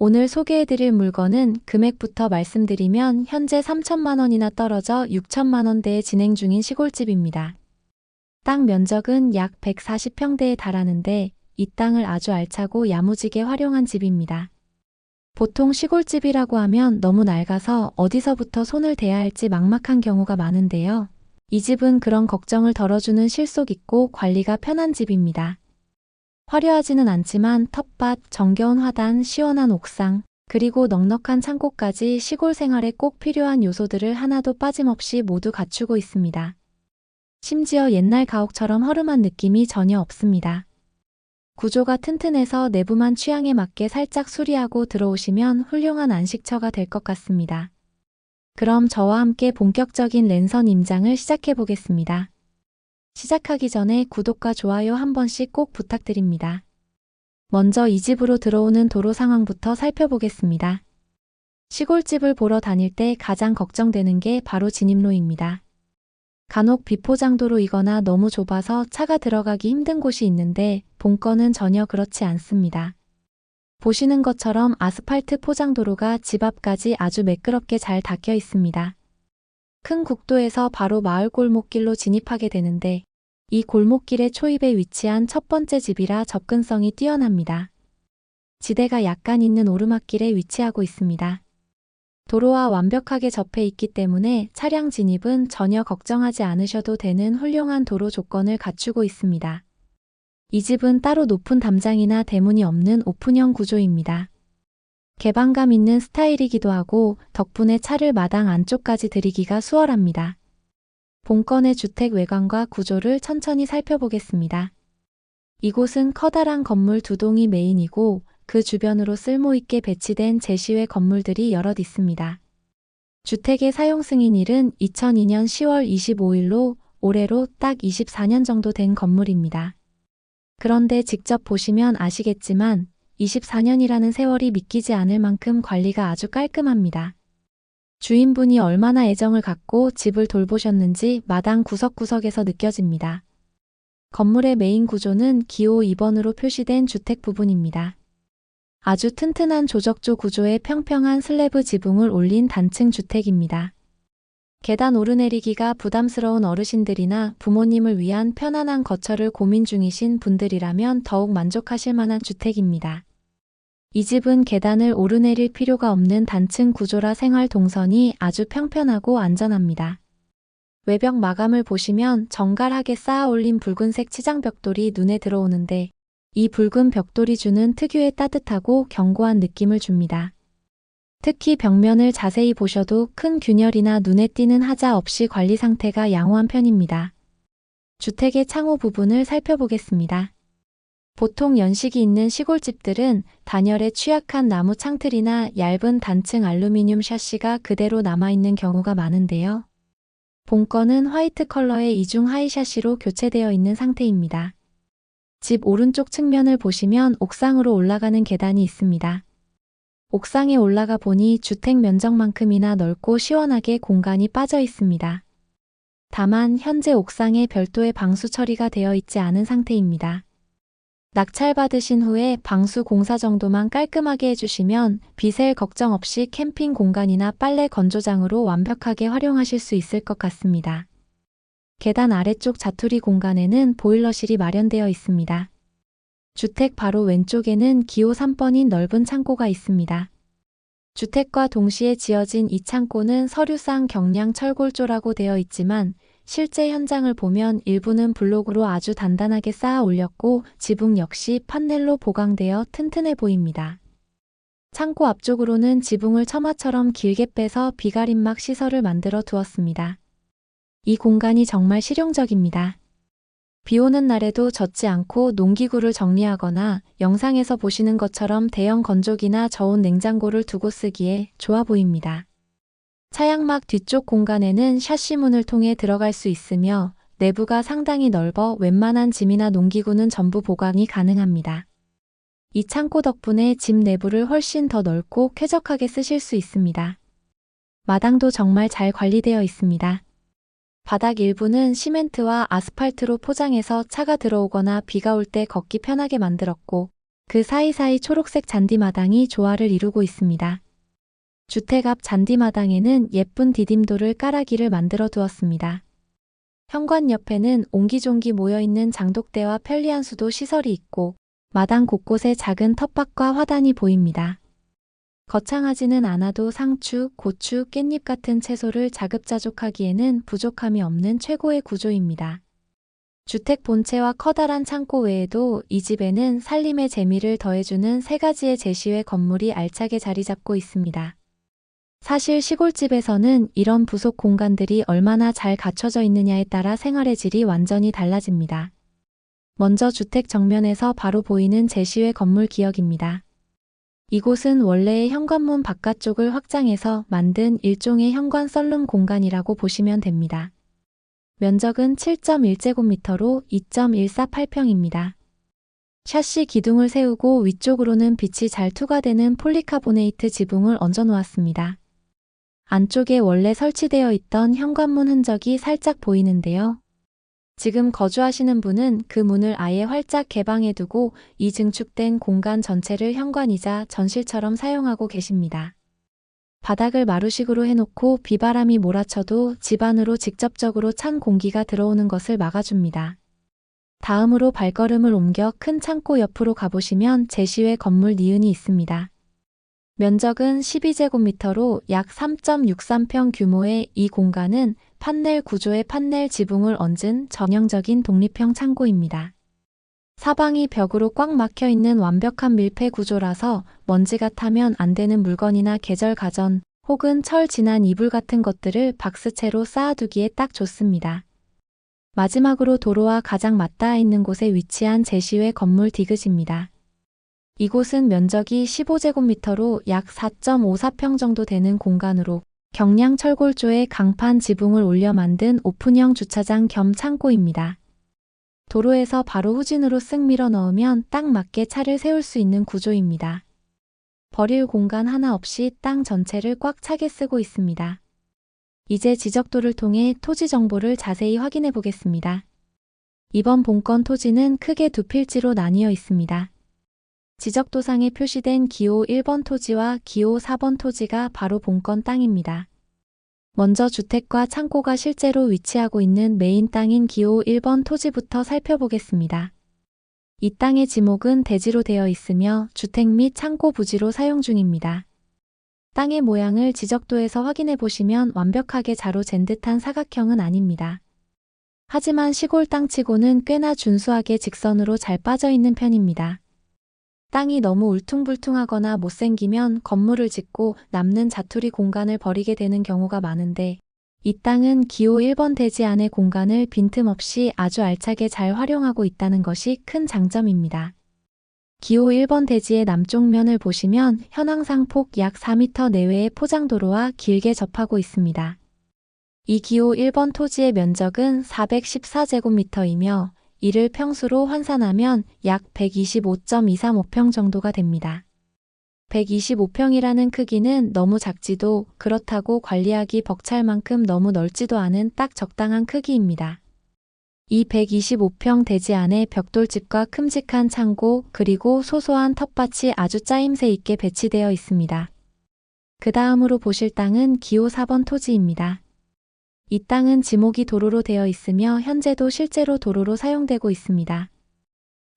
오늘 소개해드릴 물건은 금액부터 말씀드리면 현재 3천만 원이나 떨어져 6천만 원대에 진행 중인 시골집입니다. 땅 면적은 약 140평대에 달하는데 이 땅을 아주 알차고 야무지게 활용한 집입니다. 보통 시골집이라고 하면 너무 낡아서 어디서부터 손을 대야 할지 막막한 경우가 많은데요. 이 집은 그런 걱정을 덜어주는 실속 있고 관리가 편한 집입니다. 화려하지는 않지만 텃밭, 정겨운 화단, 시원한 옥상, 그리고 넉넉한 창고까지 시골 생활에 꼭 필요한 요소들을 하나도 빠짐없이 모두 갖추고 있습니다. 심지어 옛날 가옥처럼 허름한 느낌이 전혀 없습니다. 구조가 튼튼해서 내부만 취향에 맞게 살짝 수리하고 들어오시면 훌륭한 안식처가 될 것 같습니다. 그럼 저와 함께 본격적인 랜선 임장을 시작해 보겠습니다. 시작하기 전에 구독과 좋아요 한 번씩 꼭 부탁드립니다. 먼저 이 집으로 들어오는 도로 상황부터 살펴보겠습니다. 시골집을 보러 다닐 때 가장 걱정되는 게 바로 진입로입니다. 간혹 비포장도로이거나 너무 좁아서 차가 들어가기 힘든 곳이 있는데 본건은 전혀 그렇지 않습니다. 보시는 것처럼 아스팔트 포장도로가 집 앞까지 아주 매끄럽게 잘 닦여 있습니다. 큰 국도에서 바로 마을 골목길로 진입하게 되는데 이 골목길의 초입에 위치한 첫 번째 집이라 접근성이 뛰어납니다. 지대가 약간 있는 오르막길에 위치하고 있습니다. 도로와 완벽하게 접해 있기 때문에 차량 진입은 전혀 걱정하지 않으셔도 되는 훌륭한 도로 조건을 갖추고 있습니다. 이 집은 따로 높은 담장이나 대문이 없는 오픈형 구조입니다. 개방감 있는 스타일이기도 하고 덕분에 차를 마당 안쪽까지 들이기가 수월합니다. 본건의 주택 외관과 구조를 천천히 살펴보겠습니다. 이곳은 커다란 건물 두 동이 메인이고 그 주변으로 쓸모있게 배치된 제시외 건물들이 여럿 있습니다. 주택의 사용 승인일은 2002년 10월 25일로 올해로 딱 24년 정도 된 건물입니다. 그런데 직접 보시면 아시겠지만 24년이라는 세월이 믿기지 않을 만큼 관리가 아주 깔끔합니다. 주인분이 얼마나 애정을 갖고 집을 돌보셨는지 마당 구석구석에서 느껴집니다. 건물의 메인 구조는 기호 2번으로 표시된 주택 부분입니다. 아주 튼튼한 조적조 구조의 평평한 슬래브 지붕을 올린 단층 주택입니다. 계단 오르내리기가 부담스러운 어르신들이나 부모님을 위한 편안한 거처를 고민 중이신 분들이라면 더욱 만족하실 만한 주택입니다. 이 집은 계단을 오르내릴 필요가 없는 단층 구조라 생활 동선이 아주 평편하고 안전합니다. 외벽 마감을 보시면 정갈하게 쌓아 올린 붉은색 치장벽돌이 눈에 들어오는데 이 붉은 벽돌이 주는 특유의 따뜻하고 견고한 느낌을 줍니다. 특히 벽면을 자세히 보셔도 큰 균열이나 눈에 띄는 하자 없이 관리 상태가 양호한 편입니다. 주택의 창호 부분을 살펴보겠습니다. 보통 연식이 있는 시골집들은 단열에 취약한 나무 창틀이나 얇은 단층 알루미늄 샤시가 그대로 남아있는 경우가 많은데요. 본건은 화이트 컬러의 이중 하이 샤시로 교체되어 있는 상태입니다. 집 오른쪽 측면을 보시면 옥상으로 올라가는 계단이 있습니다. 옥상에 올라가 보니 주택 면적만큼이나 넓고 시원하게 공간이 빠져 있습니다. 다만 현재 옥상에 별도의 방수 처리가 되어 있지 않은 상태입니다. 낙찰받으신 후에 방수 공사 정도만 깔끔하게 해주시면 비셀 걱정 없이 캠핑 공간이나 빨래 건조장으로 완벽하게 활용하실 수 있을 것 같습니다. 계단 아래쪽 자투리 공간에는 보일러실이 마련되어 있습니다. 주택 바로 왼쪽에는 기호 3번인 넓은 창고가 있습니다. 주택과 동시에 지어진 이 창고는 서류상 경량 철골조라고 되어 있지만 실제 현장을 보면 일부는 블록으로 아주 단단하게 쌓아 올렸고 지붕 역시 판넬로 보강되어 튼튼해 보입니다. 창고 앞쪽으로는 지붕을 처마처럼 길게 빼서 비가림막 시설을 만들어 두었습니다. 이 공간이 정말 실용적입니다. 비 오는 날에도 젖지 않고 농기구를 정리하거나 영상에서 보시는 것처럼 대형 건조기나 저온 냉장고를 두고 쓰기에 좋아 보입니다. 차양막 뒤쪽 공간에는 샤시문을 통해 들어갈 수 있으며 내부가 상당히 넓어 웬만한 짐이나 농기구는 전부 보강이 가능합니다. 이 창고 덕분에 집 내부를 훨씬 더 넓고 쾌적하게 쓰실 수 있습니다. 마당도 정말 잘 관리되어 있습니다. 바닥 일부는 시멘트와 아스팔트로 포장해서 차가 들어오거나 비가 올 때 걷기 편하게 만들었고 그 사이사이 초록색 잔디마당이 조화를 이루고 있습니다. 주택 앞 잔디마당에는 예쁜 디딤돌을 깔아기를 만들어 두었습니다. 현관 옆에는 옹기종기 모여있는 장독대와 편리한 수도 시설이 있고 마당 곳곳에 작은 텃밭과 화단이 보입니다. 거창하지는 않아도 상추, 고추, 깻잎 같은 채소를 자급자족하기에는 부족함이 없는 최고의 구조입니다. 주택 본체와 커다란 창고 외에도 이 집에는 살림의 재미를 더해주는 3가지의 제시외 건물이 알차게 자리 잡고 있습니다. 사실 시골집에서는 이런 부속 공간들이 얼마나 잘 갖춰져 있느냐에 따라 생활의 질이 완전히 달라집니다. 먼저 주택 정면에서 바로 보이는 제시외 건물 기역입니다. 이곳은 원래의 현관문 바깥쪽을 확장해서 만든 일종의 현관 썰룸 공간이라고 보시면 됩니다. 면적은 7.1제곱미터로 2.148평입니다. 샤시 기둥을 세우고 위쪽으로는 빛이 잘 투과되는 폴리카보네이트 지붕을 얹어 놓았습니다. 안쪽에 원래 설치되어 있던 현관문 흔적이 살짝 보이는데요. 지금 거주하시는 분은 그 문을 아예 활짝 개방해 두고 이 증축된 공간 전체를 현관이자 전실처럼 사용하고 계십니다. 바닥을 마루식으로 해놓고 비바람이 몰아쳐도 집 안으로 직접적으로 찬 공기가 들어오는 것을 막아줍니다. 다음으로 발걸음을 옮겨 큰 창고 옆으로 가보시면 제시외 건물 니은이 있습니다. 면적은 12제곱미터로 약 3.63평 규모의 이 공간은 판넬 구조의 판넬 지붕을 얹은 전형적인 독립형 창고입니다. 사방이 벽으로 꽉 막혀 있는 완벽한 밀폐 구조라서 먼지가 타면 안 되는 물건이나 계절 가전 혹은 철 진한 이불 같은 것들을 박스채로 쌓아두기에 딱 좋습니다. 마지막으로 도로와 가장 맞닿아 있는 곳에 위치한 제시외 건물 디귿입니다. 이곳은 면적이 15제곱미터로 약 4.54평 정도 되는 공간으로 경량 철골조의 강판 지붕을 올려 만든 오픈형 주차장 겸 창고입니다. 도로에서 바로 후진으로 쓱 밀어 넣으면 딱 맞게 차를 세울 수 있는 구조입니다. 버릴 공간 하나 없이 땅 전체를 꽉 차게 쓰고 있습니다. 이제 지적도를 통해 토지 정보를 자세히 확인해 보겠습니다. 이번 본건 토지는 크게 두 필지로 나뉘어 있습니다. 지적도상에 표시된 기호 1번 토지와 기호 4번 토지가 바로 본건 땅입니다. 먼저 주택과 창고가 실제로 위치하고 있는 메인 땅인 기호 1번 토지부터 살펴보겠습니다. 이 땅의 지목은 대지로 되어 있으며 주택 및 창고 부지로 사용 중입니다. 땅의 모양을 지적도에서 확인해 보시면 완벽하게 자로 잰 듯한 사각형은 아닙니다. 하지만 시골 땅치고는 꽤나 준수하게 직선으로 잘 빠져 있는 편입니다. 땅이 너무 울퉁불퉁하거나 못생기면 건물을 짓고 남는 자투리 공간을 버리게 되는 경우가 많은데 이 땅은 기호 1번 대지 안의 공간을 빈틈없이 아주 알차게 잘 활용하고 있다는 것이 큰 장점입니다. 기호 1번 대지의 남쪽 면을 보시면 현황상 폭 약 4m 내외의 포장도로와 길게 접하고 있습니다. 이 기호 1번 토지의 면적은 414제곱미터이며 이를 평수로 환산하면 약 125.235평 정도가 됩니다. 125평이라는 크기는 너무 작지도 그렇다고 관리하기 벅찰 만큼 너무 넓지도 않은 딱 적당한 크기입니다. 이 125평 대지 안에 벽돌집과 큼직한 창고 그리고 소소한 텃밭이 아주 짜임새 있게 배치되어 있습니다. 그 다음으로 보실 땅은 기호 4번 토지입니다. 이 땅은 지목이 도로로 되어 있으며 현재도 실제로 도로로 사용되고 있습니다.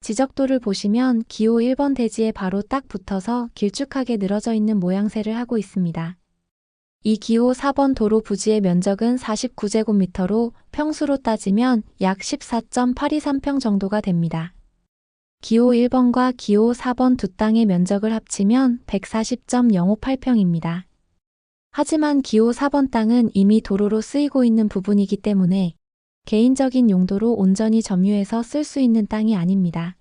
지적도를 보시면 기호 1번 대지에 바로 딱 붙어서 길쭉하게 늘어져 있는 모양새를 하고 있습니다. 이 기호 4번 도로 부지의 면적은 49제곱미터로 평수로 따지면 약 14.823평 정도가 됩니다. 기호 1번과 기호 4번 두 땅의 면적을 합치면 140.058평입니다. 하지만 기호 4번 땅은 이미 도로로 쓰이고 있는 부분이기 때문에 개인적인 용도로 온전히 점유해서 쓸 수 있는 땅이 아닙니다.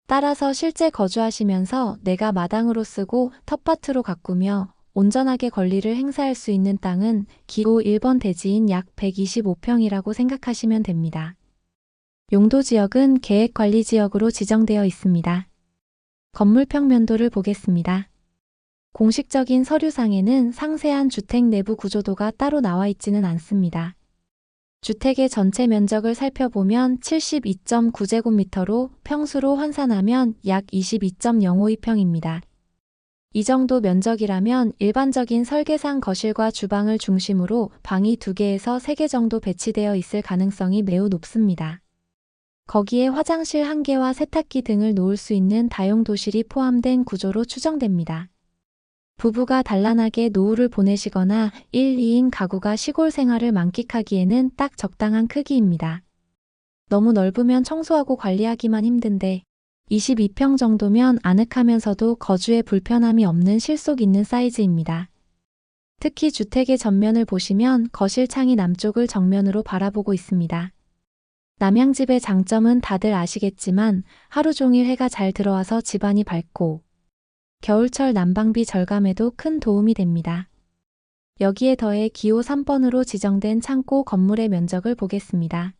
따라서 실제 거주하시면서 내가 마당으로 쓰고 텃밭으로 가꾸며 온전하게 권리를 행사할 수 있는 땅은 기호 1번 대지인 약 125평이라고 생각하시면 됩니다. 용도지역은 계획관리지역으로 지정되어 있습니다. 건물 평면도를 보겠습니다. 공식적인 서류상에는 상세한 주택 내부 구조도가 따로 나와 있지는 않습니다. 주택의 전체 면적을 살펴보면 72.9제곱미터로 평수로 환산하면 약 22.052평입니다. 이 정도 면적이라면 일반적인 설계상 거실과 주방을 중심으로 방이 2개에서 3개 정도 배치되어 있을 가능성이 매우 높습니다. 거기에 화장실 1개와 세탁기 등을 놓을 수 있는 다용도실이 포함된 구조로 추정됩니다. 부부가 단란하게 노후를 보내시거나 1, 2인 가구가 시골 생활을 만끽하기에는 딱 적당한 크기입니다. 너무 넓으면 청소하고 관리하기만 힘든데 22평 정도면 아늑하면서도 거주에 불편함이 없는 실속 있는 사이즈입니다. 특히 주택의 전면을 보시면 거실 창이 남쪽을 정면으로 바라보고 있습니다. 남양집의 장점은 다들 아시겠지만 하루 종일 해가 잘 들어와서 집안이 밝고 겨울철 난방비 절감에도 큰 도움이 됩니다. 여기에 더해 기호 3번으로 지정된 창고 건물의 면적을 보겠습니다.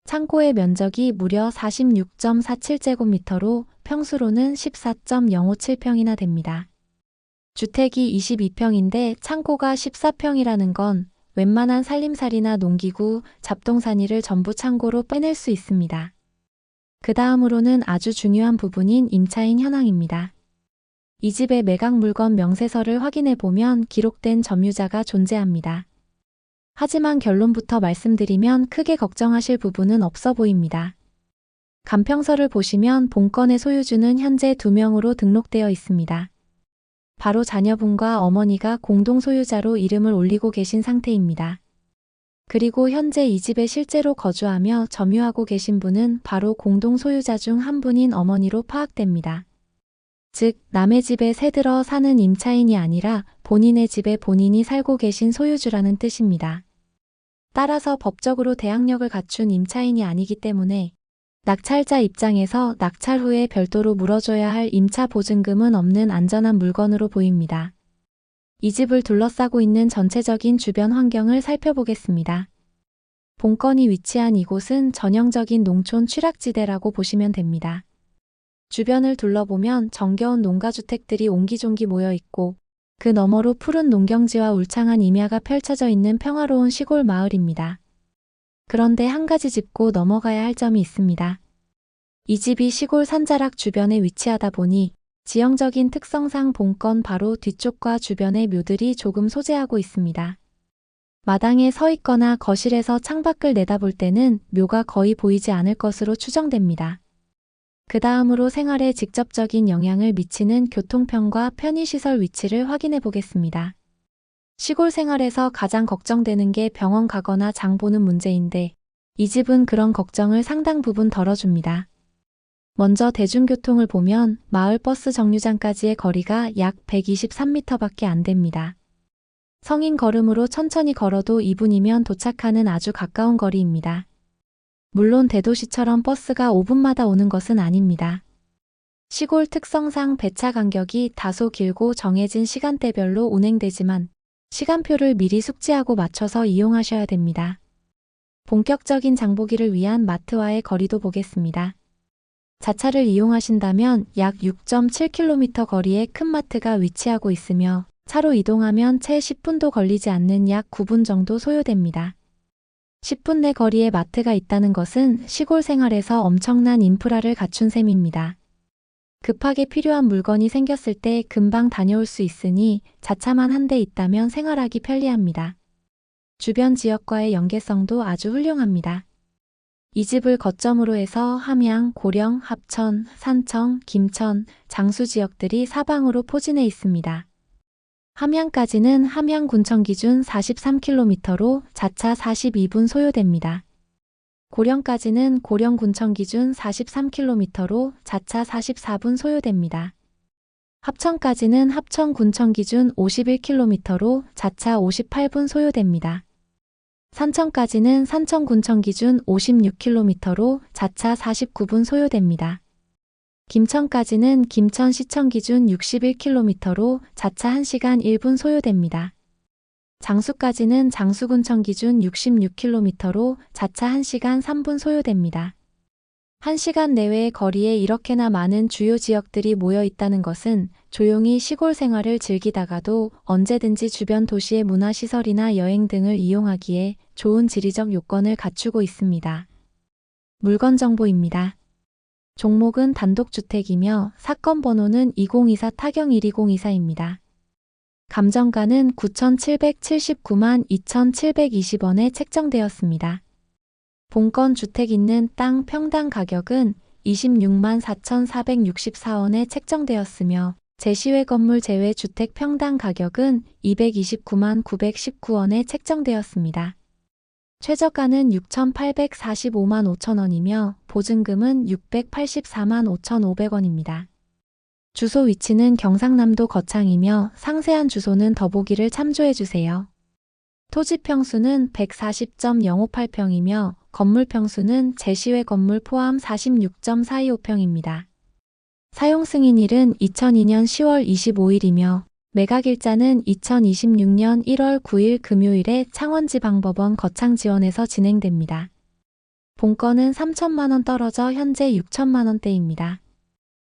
창고의 면적이 무려 46.47제곱미터로 평수로는 14.057평이나 됩니다. 주택이 22평인데 창고가 14평이라는 건 웬만한 살림살이나 농기구, 잡동사니를 전부 창고로 빼낼 수 있습니다. 그 다음으로는 아주 중요한 부분인 임차인 현황입니다. 이 집의 매각 물건 명세서를 확인해 보면 기록된 점유자가 존재합니다. 하지만 결론부터 말씀드리면 크게 걱정하실 부분은 없어 보입니다. 간평서를 보시면 본건의 소유주는 현재 2명으로 등록되어 있습니다. 바로 자녀분과 어머니가 공동 소유자로 이름을 올리고 계신 상태입니다. 그리고 현재 이 집에 실제로 거주하며 점유하고 계신 분은 바로 공동 소유자 중 한 분인 어머니로 파악됩니다. 즉, 남의 집에 새들어 사는 임차인이 아니라 본인의 집에 본인이 살고 계신 소유주라는 뜻입니다. 따라서 법적으로 대항력을 갖춘 임차인이 아니기 때문에 낙찰자 입장에서 낙찰 후에 별도로 물어줘야 할 임차 보증금은 없는 안전한 물건으로 보입니다. 이 집을 둘러싸고 있는 전체적인 주변 환경을 살펴보겠습니다. 본건이 위치한 이곳은 전형적인 농촌 취락지대라고 보시면 됩니다. 주변을 둘러보면 정겨운 농가주택들이 옹기종기 모여 있고 그 너머로 푸른 농경지와 울창한 임야가 펼쳐져 있는 평화로운 시골 마을입니다. 그런데 한 가지 짚고 넘어가야 할 점이 있습니다. 이 집이 시골 산자락 주변에 위치하다 보니 지형적인 특성상 본건 바로 뒤쪽과 주변의 묘들이 조금 소재하고 있습니다. 마당에 서 있거나 거실에서 창밖을 내다볼 때는 묘가 거의 보이지 않을 것으로 추정됩니다. 그 다음으로 생활에 직접적인 영향을 미치는 교통편과 편의시설 위치를 확인해 보겠습니다. 시골 생활에서 가장 걱정되는 게 병원 가거나 장 보는 문제인데 이 집은 그런 걱정을 상당 부분 덜어줍니다. 먼저 대중교통을 보면 마을 버스 정류장까지의 거리가 약 123m밖에 안 됩니다. 성인 걸음으로 천천히 걸어도 2분이면 도착하는 아주 가까운 거리입니다. 물론 대도시처럼 버스가 5분마다 오는 것은 아닙니다. 시골 특성상 배차 간격이 다소 길고 정해진 시간대별로 운행되지만 시간표를 미리 숙지하고 맞춰서 이용하셔야 됩니다. 본격적인 장보기를 위한 마트와의 거리도 보겠습니다. 자차를 이용하신다면 약 6.7km 거리에 큰 마트가 위치하고 있으며 차로 이동하면 채 10분도 걸리지 않는 약 9분 정도 소요됩니다. 10분 내 거리에 마트가 있다는 것은 시골 생활에서 엄청난 인프라를 갖춘 셈입니다. 급하게 필요한 물건이 생겼을 때 금방 다녀올 수 있으니 자차만 한 대 있다면 생활하기 편리합니다. 주변 지역과의 연계성도 아주 훌륭합니다. 이 집을 거점으로 해서 함양, 고령, 합천, 산청, 김천, 장수 지역들이 사방으로 포진해 있습니다. 함양까지는 함양군청 기준 43km로 자차 42분 소요됩니다. 고령까지는 고령군청 기준 43km로 자차 44분 소요됩니다. 합천까지는 합천군청 기준 51km로 자차 58분 소요됩니다. 산청까지는 산청군청 기준 56km로 자차 49분 소요됩니다. 김천까지는 김천시청 기준 61km로 자차 1시간 1분 소요됩니다. 장수까지는 장수군청 기준 66km로 자차 1시간 3분 소요됩니다. 1시간 내외의 거리에 이렇게나 많은 주요 지역들이 모여 있다는 것은 조용히 시골 생활을 즐기다가도 언제든지 주변 도시의 문화시설이나 여행 등을 이용하기에 좋은 지리적 요건을 갖추고 있습니다. 물건 정보입니다. 종목은 단독주택이며 사건 번호는 2024 타경 12024입니다. 감정가는 9,779만 2,720원에 책정되었습니다. 본건 주택 있는 땅 평당 가격은 26만 4,464원에 책정되었으며 제시외 건물 제외 주택 평당 가격은 229만 919원에 책정되었습니다. 최저가는 6,845만 5천원이며 보증금은 684만 5,500원입니다. 주소 위치는 경상남도 거창이며 상세한 주소는 더보기를 참조해주세요. 토지 평수는 140.058평이며 건물 평수는 제시외 건물 포함 46.425평입니다. 사용 승인일은 2002년 10월 25일이며 매각일자는 2026년 1월 9일 금요일에 창원지방법원 거창지원에서 진행됩니다. 본건은 3천만 원 떨어져 현재 6천만 원대입니다.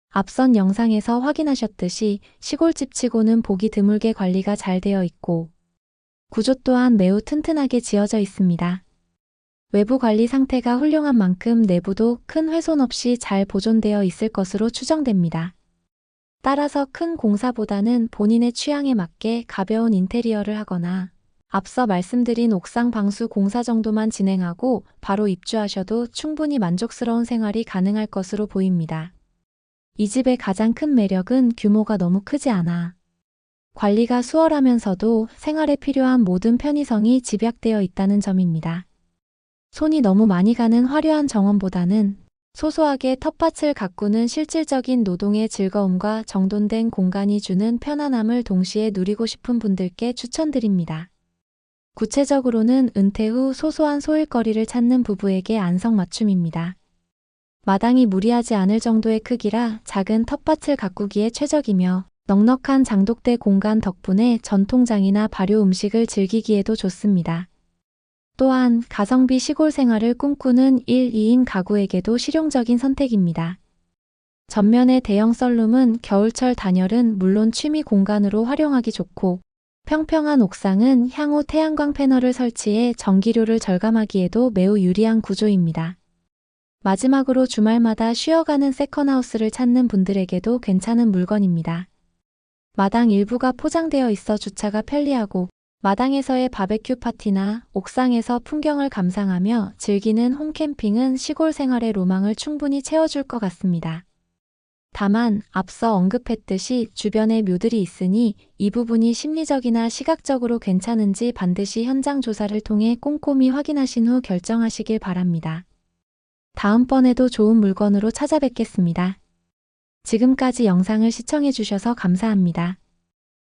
앞선 영상에서 확인하셨듯이 시골집치고는 보기 드물게 관리가 잘 되어 있고 구조 또한 매우 튼튼하게 지어져 있습니다. 외부 관리 상태가 훌륭한 만큼 내부도 큰 훼손 없이 잘 보존되어 있을 것으로 추정됩니다. 따라서 큰 공사보다는 본인의 취향에 맞게 가벼운 인테리어를 하거나 앞서 말씀드린 옥상 방수 공사 정도만 진행하고 바로 입주하셔도 충분히 만족스러운 생활이 가능할 것으로 보입니다. 이 집의 가장 큰 매력은 규모가 너무 크지 않아 관리가 수월하면서도 생활에 필요한 모든 편의성이 집약되어 있다는 점입니다. 손이 너무 많이 가는 화려한 정원보다는 소소하게 텃밭을 가꾸는 실질적인 노동의 즐거움과 정돈된 공간이 주는 편안함을 동시에 누리고 싶은 분들께 추천드립니다. 구체적으로는 은퇴 후 소소한 소일거리를 찾는 부부에게 안성맞춤입니다. 마당이 무리하지 않을 정도의 크기라 작은 텃밭을 가꾸기에 최적이며 넉넉한 장독대 공간 덕분에 전통장이나 발효 음식을 즐기기에도 좋습니다. 또한 가성비 시골 생활을 꿈꾸는 1, 2인 가구에게도 실용적인 선택입니다. 전면의 대형 썰룸은 겨울철 단열은 물론 취미 공간으로 활용하기 좋고 평평한 옥상은 향후 태양광 패널을 설치해 전기료를 절감하기에도 매우 유리한 구조입니다. 마지막으로 주말마다 쉬어가는 세컨하우스를 찾는 분들에게도 괜찮은 물건입니다. 마당 일부가 포장되어 있어 주차가 편리하고 마당에서의 바베큐 파티나 옥상에서 풍경을 감상하며 즐기는 홈캠핑은 시골 생활의 로망을 충분히 채워줄 것 같습니다. 다만 앞서 언급했듯이 주변에 묘들이 있으니 이 부분이 심리적이나 시각적으로 괜찮은지 반드시 현장 조사를 통해 꼼꼼히 확인하신 후 결정하시길 바랍니다. 다음번에도 좋은 물건으로 찾아뵙겠습니다. 지금까지 영상을 시청해주셔서 감사합니다.